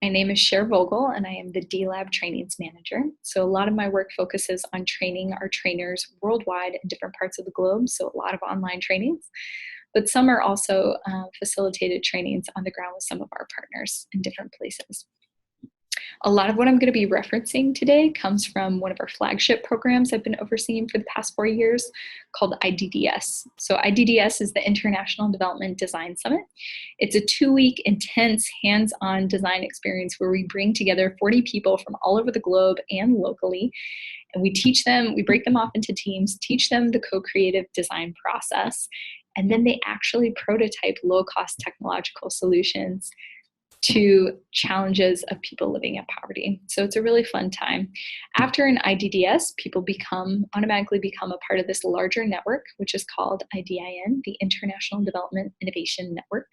My name is Cher Vogel, and I am the D-Lab Trainings Manager. So a lot of my work focuses on training our trainers worldwide in different parts of the globe, so a lot of online trainings. But some are also facilitated trainings on the ground with some of our partners in different places. A lot of what I'm going to be referencing today comes from one of our flagship programs I've been overseeing for the past 4 years called IDDS. So IDDS is the International Development Design Summit. It's a 2-week intense hands-on design experience where we bring together 40 people from all over the globe and locally, and we teach them, we break them off into teams, teach them the co-creative design process, and then they actually prototype low-cost technological solutions to challenges of people living in poverty. So it's a really fun time. After an IDDS, people automatically become a part of this larger network, which is called IDIN, the International Development Innovation Network,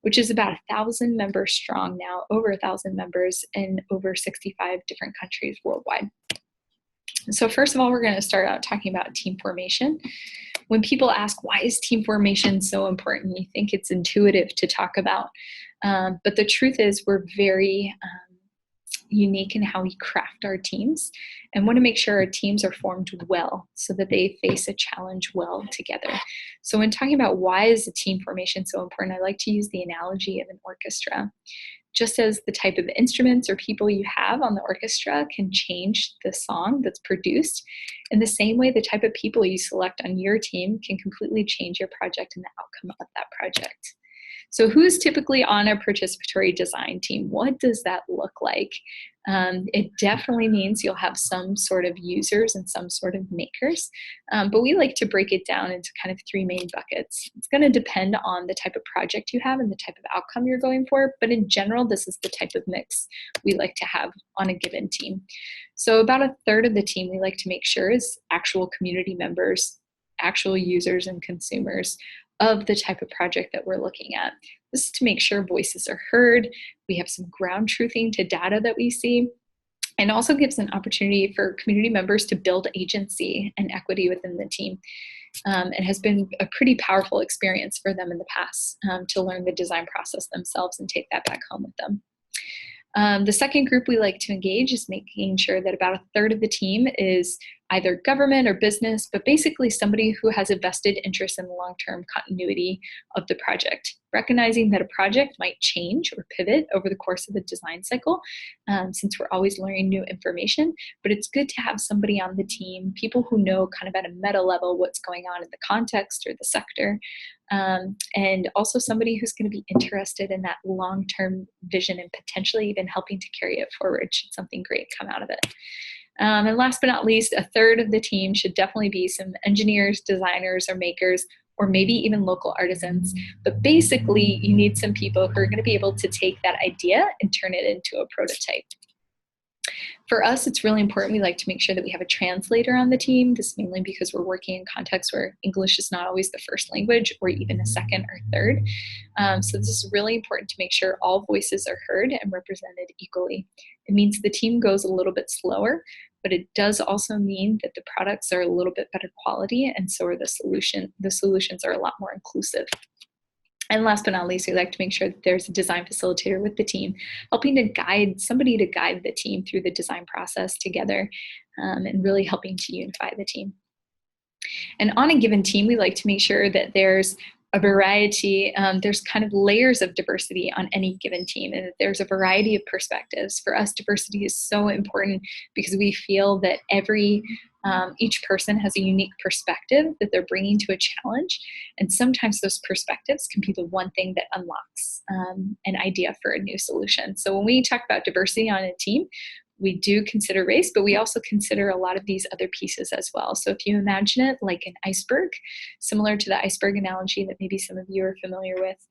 which is about 1,000 members strong now, over 1,000 members in over 65 different countries worldwide. So first of all, we're going to start out talking about team formation. When people ask, why is team formation so important? You think it's intuitive to talk about. But the truth is we're very unique in how we craft our teams and want to make sure our teams are formed well so that they face a challenge well together. So when talking about why is a team formation so important, I like to use the analogy of an orchestra. Just as the type of instruments or people you have on the orchestra can change the song that's produced, in the same way, the type of people you select on your team can completely change your project and the outcome of that project. So who's typically on a participatory design team? What does that look like? It definitely means you'll have some sort of users and some sort of makers, but we like to break it down into kind of 3 main buckets. It's going to depend on the type of project you have and the type of outcome you're going for, but in general, this is the type of mix we like to have on a given team. So about 1/3 of the team we like to make sure is actual community members, actual users and consumers of the type of project that we're looking at. This is to make sure voices are heard, we have some ground truthing to data that we see, and also gives an opportunity for community members to build agency and equity within the team. It has been a pretty powerful experience for them in the past to learn the design process themselves and take that back home with them. The second group we like to engage is making sure that about 1/3 of the team is either government or business, but basically somebody who has a vested interest in the long-term continuity of the project. Recognizing that a project might change or pivot over the course of the design cycle, since we're always learning new information, but it's good to have somebody on the team, people who know kind of at a meta level what's going on in the context or the sector, and also somebody who's going to be interested in that long-term vision and potentially even helping to carry it forward should something great come out of it. And last but not least, 1/3 of the team should definitely be some engineers, designers, or makers, or maybe even local artisans. But basically, you need some people who are going to be able to take that idea and turn it into a prototype. For us, it's really important. We like to make sure that we have a translator on the team. This is mainly because we're working in contexts where English is not always the first language or even a second or third. So this is really important to make sure all voices are heard and represented equally. It means the team goes a little bit slower, but it does also mean that the products are a little bit better quality, and so are the solutions are a lot more inclusive. And last but not least, we like to make sure that there's a design facilitator with the team, helping to guide the team through the design process together, and really helping to unify the team. And on a given team, we like to make sure that there's a variety, there's kind of layers of diversity on any given team, and that there's a variety of perspectives. For us, diversity is so important because we feel that each person has a unique perspective that they're bringing to a challenge, and sometimes those perspectives can be the one thing that unlocks an idea for a new solution. So when we talk about diversity on a team, we do consider race, but we also consider a lot of these other pieces as well. So if you imagine it like an iceberg, similar to the iceberg analogy that maybe some of you are familiar with,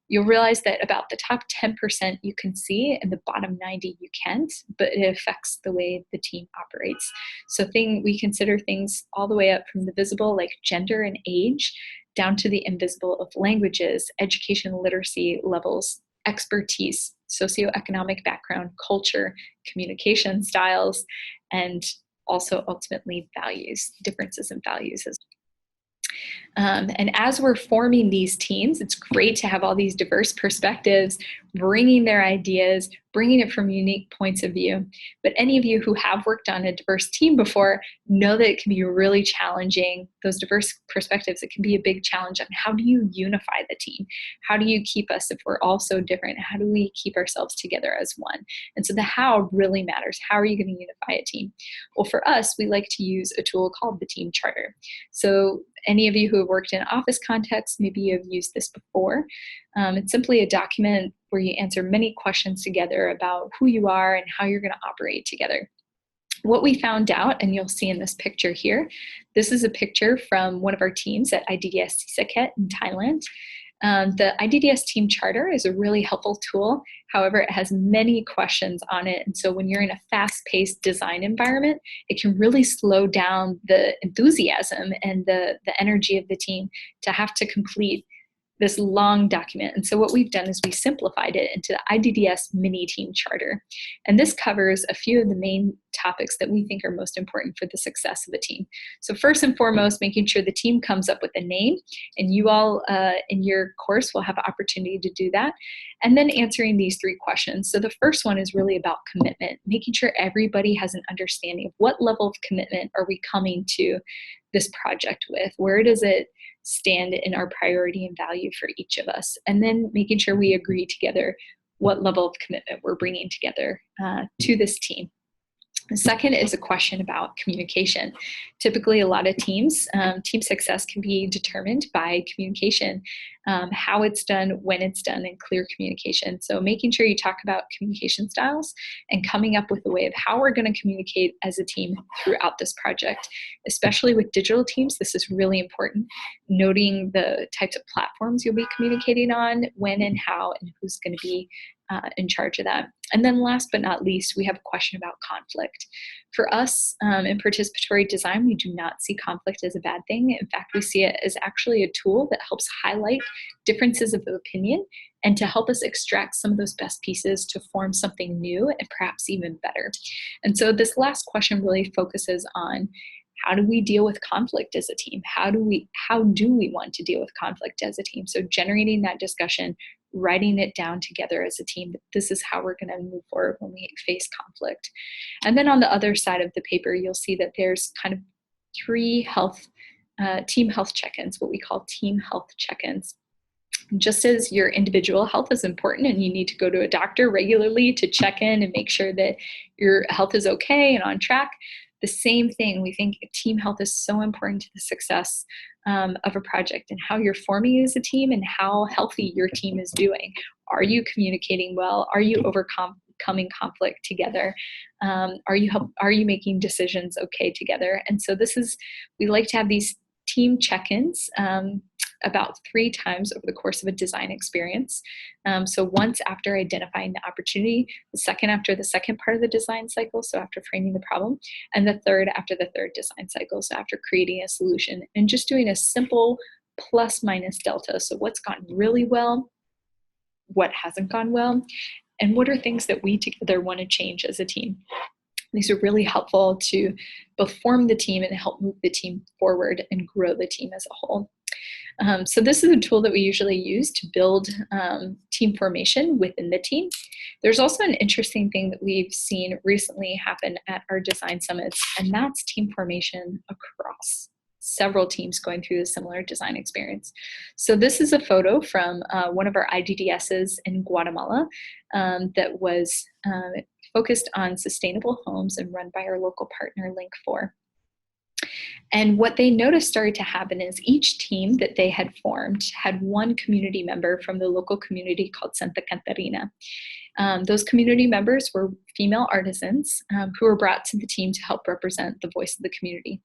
you'll realize that about the top 10% you can see and the bottom 90 you can't, but it affects the way the team operates. So we consider things all the way up from the visible, like gender and age, down to the invisible of languages, education, literacy levels, expertise, socioeconomic background, culture, communication styles, and also ultimately values, differences in values as well. And as we're forming these teams, it's great to have all these diverse perspectives, bringing their ideas, bringing it from unique points of view. But any of you who have worked on a diverse team before know that it can be really challenging. Those diverse perspectives, it can be a big challenge on how do you unify the team? How do you keep us, if we're all so different, how do we keep ourselves together as one? And so the how really matters. How are you going to unify a team? Well, for us, we like to use a tool called the team charter. So any of you who have worked in office contexts, maybe you have used this before. It's simply a document where you answer many questions together about who you are and how you're going to operate together. What we found out, and you'll see in this picture here, this is a picture from one of our teams at IDDS Sisaket in Thailand. The IDDS Team Charter is a really helpful tool. However, it has many questions on it. And so when you're in a fast-paced design environment, it can really slow down the enthusiasm and the energy of the team to have to complete this long document. And so what we've done is we simplified it into the IDDS mini team charter. And this covers a few of the main topics that we think are most important for the success of a team. So first and foremost, making sure the team comes up with a name, and you all in your course will have an opportunity to do that. And then answering these 3 questions. So the first one is really about commitment, making sure everybody has an understanding of what level of commitment are we coming to this project with? Where does it stand in our priority and value for each of us? And then making sure we agree together what level of commitment we're bringing together to this team. The second is a question about communication. Typically, a lot of teams, team success can be determined by communication, how it's done, when it's done, and clear communication. So making sure you talk about communication styles and coming up with a way of how we're going to communicate as a team throughout this project. Especially with digital teams, this is really important. Noting the types of platforms you'll be communicating on, when and how, and who's going to be in charge of that. And then last but not least, we have a question about conflict. For us in participatory design, we do not see conflict as a bad thing. In fact, we see it as actually a tool that helps highlight differences of opinion and to help us extract some of those best pieces to form something new and perhaps even better. And so this last question really focuses on how do we deal with conflict as a team? How do we want to deal with conflict as a team? So generating that discussion, writing it down together as a team, that this is how we're going to move forward when we face conflict. And then on the other side of the paper, you'll see that there's kind of 3 team health check-ins, what we call team health check-ins. Just as your individual health is important and you need to go to a doctor regularly to check in and make sure that your health is okay and on track, the same thing, we think team health is so important to the success of a project and how you're forming as a team and how healthy your team is doing. Are you communicating well? Are you overcoming conflict together? Are you making decisions okay together? And so we like to have these team check-ins about 3 times over the course of a design experience. So once after identifying the opportunity, the second after the second part of the design cycle, so after framing the problem, and the third after the third design cycle, so after creating a solution, and just doing a simple plus minus delta. So what's gone really well, what hasn't gone well, and what are things that we together want to change as a team. These are really helpful to both form the team and help move the team forward and grow the team as a whole. So this is a tool that we usually use to build team formation within the team. There's also an interesting thing that we've seen recently happen at our design summits, and that's team formation across several teams going through a similar design experience. So this is a photo from one of our IDDSs in Guatemala that was focused on sustainable homes and run by our local partner, Link4. And what they noticed started to happen is each team that they had formed had one community member from the local community called Santa Catarina. Those community members were female artisans who were brought to the team to help represent the voice of the community.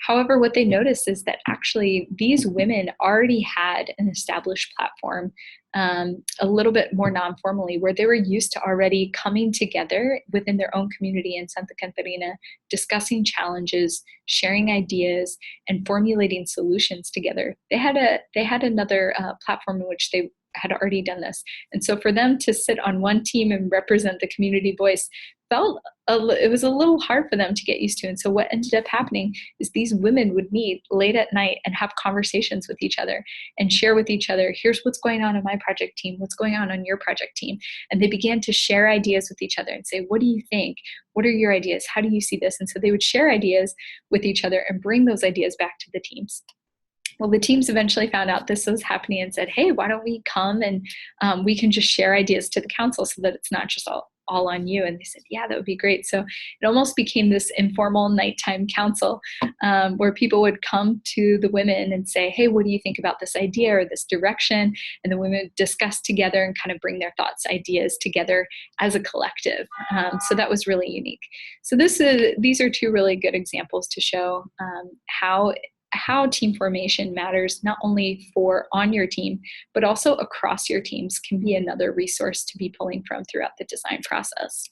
However, what they noticed is that actually these women already had an established platform a little bit more non-formally, where they were used to already coming together within their own community in Santa Catarina, discussing challenges, sharing ideas, and formulating solutions together. They had another platform in which they had already done this. And so for them to sit on one team and represent the community voice it was a little hard for them to get used to. And so what ended up happening is these women would meet late at night and have conversations with each other and share with each other, here's what's going on my project team, what's going on your project team. And they began to share ideas with each other and say, what do you think? What are your ideas? How do you see this? And so they would share ideas with each other and bring those ideas back to the teams. Well, the teams eventually found out this was happening and said, hey, why don't we come and we can just share ideas to the council so that it's not just all on you. And they said, yeah, that would be great. So it almost became this informal nighttime council where people would come to the women and say, hey, what do you think about this idea or this direction? And the women would discuss together and kind of bring their thoughts, ideas together as a collective. So that was really unique. So these are two really good examples to show how team formation matters, not only for on your team, but also across your teams, can be another resource to be pulling from throughout the design process.